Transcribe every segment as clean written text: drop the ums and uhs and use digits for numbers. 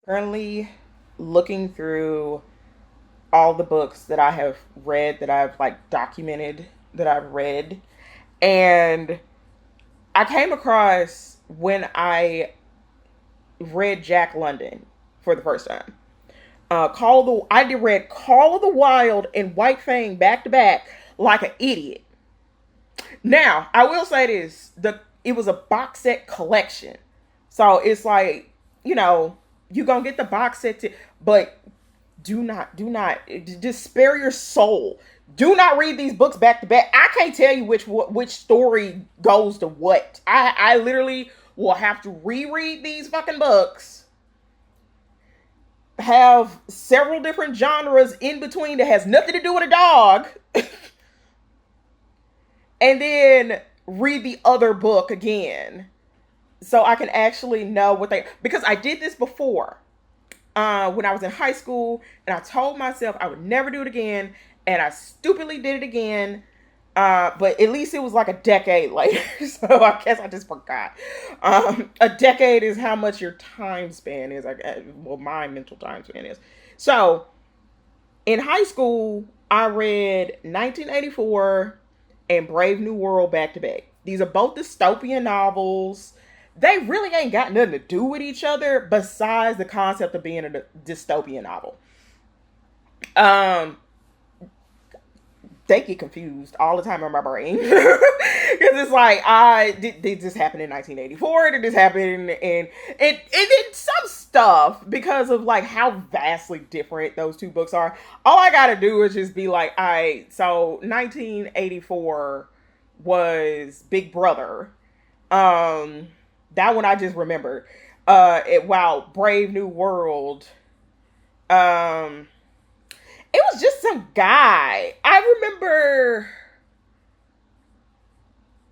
Currently looking through all the books that I have read, that I've like documented, that I've read. And I came across when I read Jack London for the first time. I did read Call of the Wild and White Fang back to back like an idiot. Now, I will say this: it was a box set collection. So it's like, you know, you gonna get the box set but do not just spare your soul. Do not read these books back to back. I can't tell you which story goes to what. I literally will have to reread these fucking books, have several different genres in between that has nothing to do with a dog, and then read the other book again so I can actually know what they, because I did this before when I was in high school, and I told myself I would never do it again, and I stupidly did it again. But at least it was like a decade later, so I guess I just forgot. A decade is how much your time span is. Well, my mental time span is. So in high school, I read 1984 and Brave New World back to back. These are both dystopian novels. They really ain't got nothing to do with each other besides the concept of being a dystopian novel. Um, they get confused all the time in my brain because it's like, did this happen in 1984? Did this happen and then some stuff, because of like how vastly different those two books are. All I gotta do is just be like, all right, so 1984 was Big Brother. um that one I just remember. Wow, Brave New World, um it was just some guy. I remember,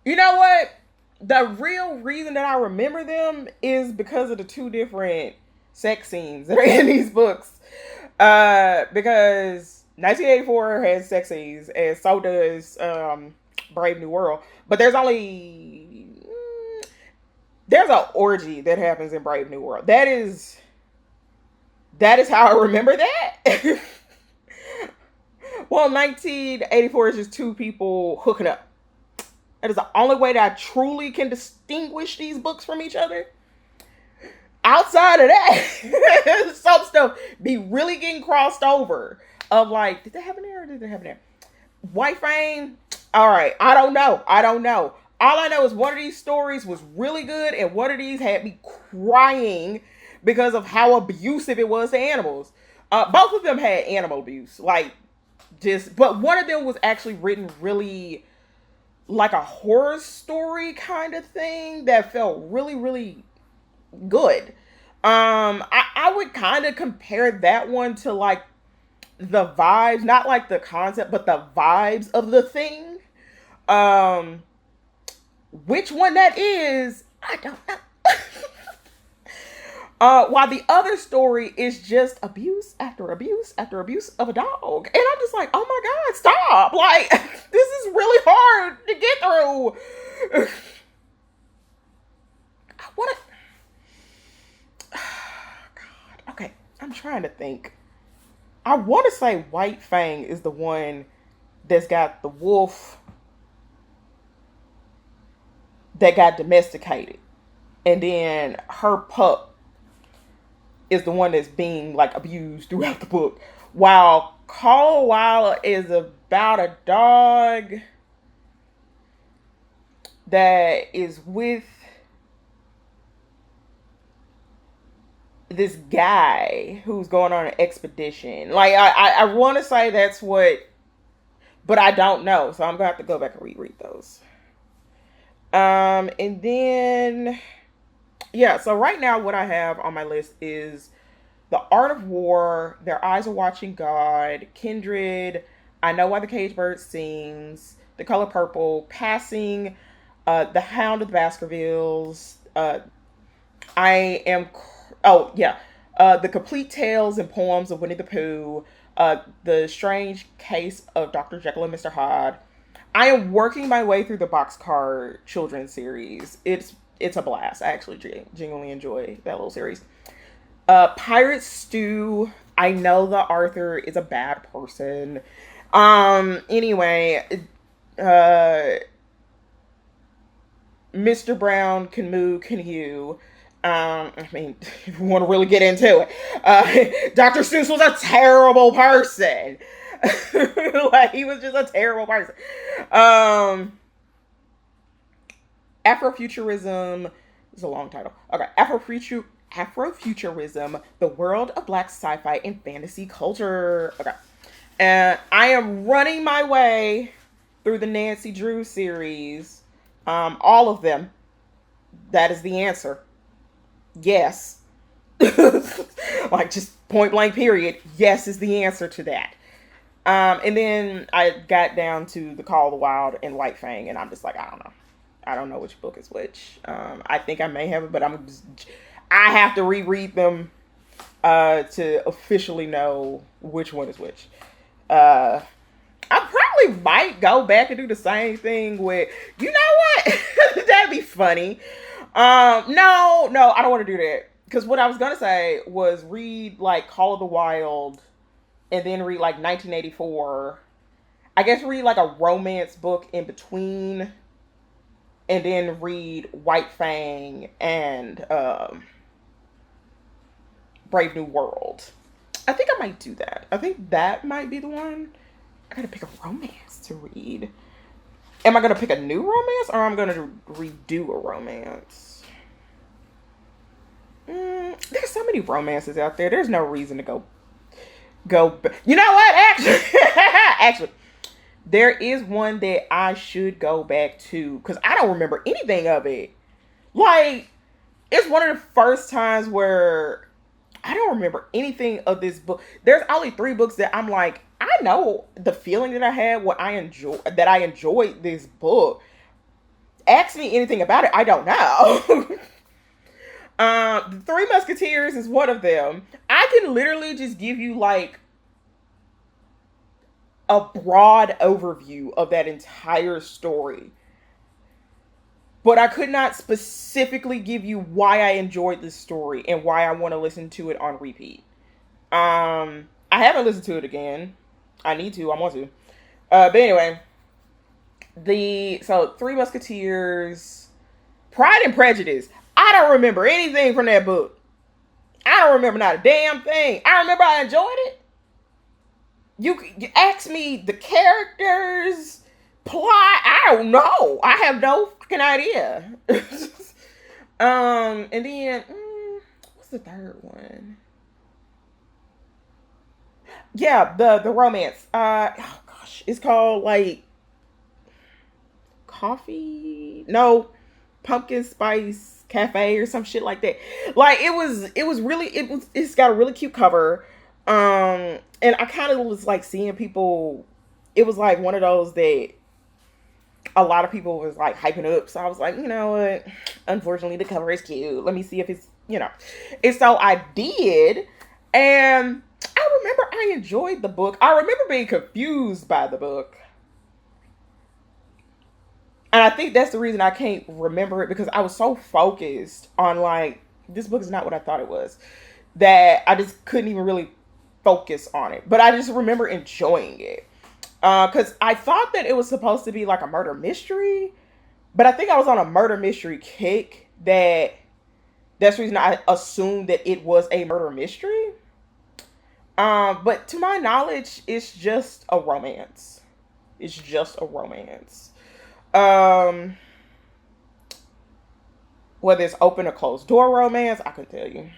you know what? The real reason that I remember them is because of the two different sex scenes that are in these books. Because 1984 has sex scenes, and so does Brave New World. But there's an orgy that happens in Brave New World. That is how I remember that. Well, 1984 is just two people hooking up. That is the only way that I truly can distinguish these books from each other. Outside of that, some stuff be really getting crossed over. Of like, did that happen there or did that happen there? White Fang, all right, I don't know. I don't know. All I know is one of these stories was really good, and one of these had me crying because of how abusive it was to animals. Both of them had animal abuse, like just, but one of them was actually written really like a horror story kind of thing that felt really, really good. I would kind of compare that one to like the vibes, not like the concept, but the vibes of The Thing. Um, which one that is, I don't know. While the other story is just abuse after abuse after abuse of a dog. And I'm just like, oh my God, stop. Like, this is really hard to get through. I want to. God, okay, I'm trying to think. I want to say White Fang is the one that's got the wolf that got domesticated. And then her pup is the one that's being like abused throughout the book. While Call Wild is about a dog that is with this guy who's going on an expedition. Like I want to say that's what, but I don't know. So I'm gonna have to go back and reread those. And then yeah. So right now, what I have on my list is The Art of War, Their Eyes Are Watching God, Kindred, I Know Why the Caged Bird Sings, The Color Purple, Passing, The Hound of the Baskervilles, I am, oh yeah, The Complete Tales and Poems of Winnie the Pooh, The Strange Case of Dr. Jekyll and Mr. Hyde. I am working my way through the Boxcar children's series. It's a blast. I actually genuinely enjoy that little series. Pirate Stew. I know that Arthur is a bad person. Anyway, uh, Mr. Brown can moo, can hew. I mean, if you want to really get into it, Dr. Seuss was a terrible person. Like, he was just a terrible person. Um, Afrofuturism is a long title. Okay, Afrofuturism, the world of black sci-fi and fantasy culture. Okay, and I am running my way through the Nancy Drew series. All of them. That is the answer. Yes. Like, just point blank period. Yes is the answer to that. And then I got down to The Call of the Wild and White Fang, and I'm just like, I don't know. I don't know which book is which. I think I may have it, but I have to reread them to officially know which one is which. I probably might go back and do the same thing with, you know what? That'd be funny. No, I don't want to do that. Because what I was going to say was read like Call of the Wild and then read like 1984. I guess read like a romance book in between and then read White Fang and Brave New World. I think I might do that. I think that might be the one. I gotta pick a romance to read. Am I gonna pick a new romance or am I gonna redo a romance? There's so many romances out there. There's no reason to go. You know what? Actually, there is one that I should go back to because I don't remember anything of it. Like, it's one of the first times where I don't remember anything of this book. There's only 3 books that I'm like, I know the feeling that I had when I enjoyed this book. Ask me anything about it, I don't know. The Three Musketeers is one of them. I can literally just give you like a broad overview of that entire story. But I could not specifically give you why I enjoyed this story and why I want to listen to it on repeat. I haven't listened to it again. I need to. I want to. But anyway, Three Musketeers, Pride and Prejudice. I don't remember anything from that book. I don't remember not a damn thing. I remember I enjoyed it. You ask me the characters, plot. I don't know. I have no fucking idea. And then what's the third one? Yeah, the romance. Oh gosh, it's called like coffee. No, pumpkin spice cafe or some shit like that. Like it's got a really cute cover. And I kind of was like seeing people. It was like one of those that a lot of people was like hyping up. So I was like, you know what? Unfortunately, the cover is cute. Let me see if it's, And so I did. And I remember I enjoyed the book. I remember being confused by the book. And I think that's the reason I can't remember it because I was so focused on like, this book is not what I thought it was, that I just couldn't even really focus on it. But I just remember enjoying it. Because I thought that it was supposed to be like a murder mystery. But I think I was on a murder mystery kick that's the reason I assumed that it was a murder mystery. But to my knowledge, it's just a romance. It's just a romance. Whether it's open or closed door romance, I couldn't tell you.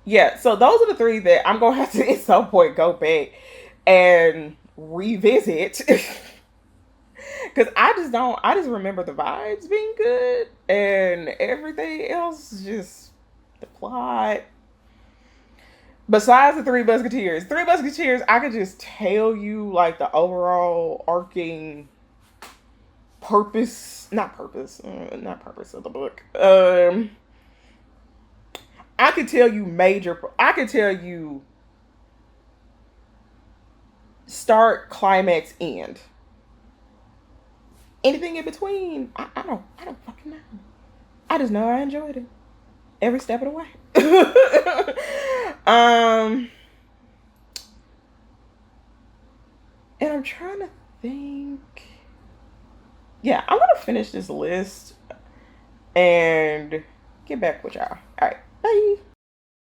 Yeah, so those are the 3 that I'm gonna have to at some point go back and revisit. Cause I just remember the vibes being good and everything else just the plot. Besides the Three Musketeers, I could just tell you like the overall arcing not purpose of the book. I could tell you start, climax, end. Anything in between, I don't fucking know. I just know I enjoyed it every step of the way. And I'm trying to think. Yeah, I'm gonna finish this list and get back with y'all. All right, bye.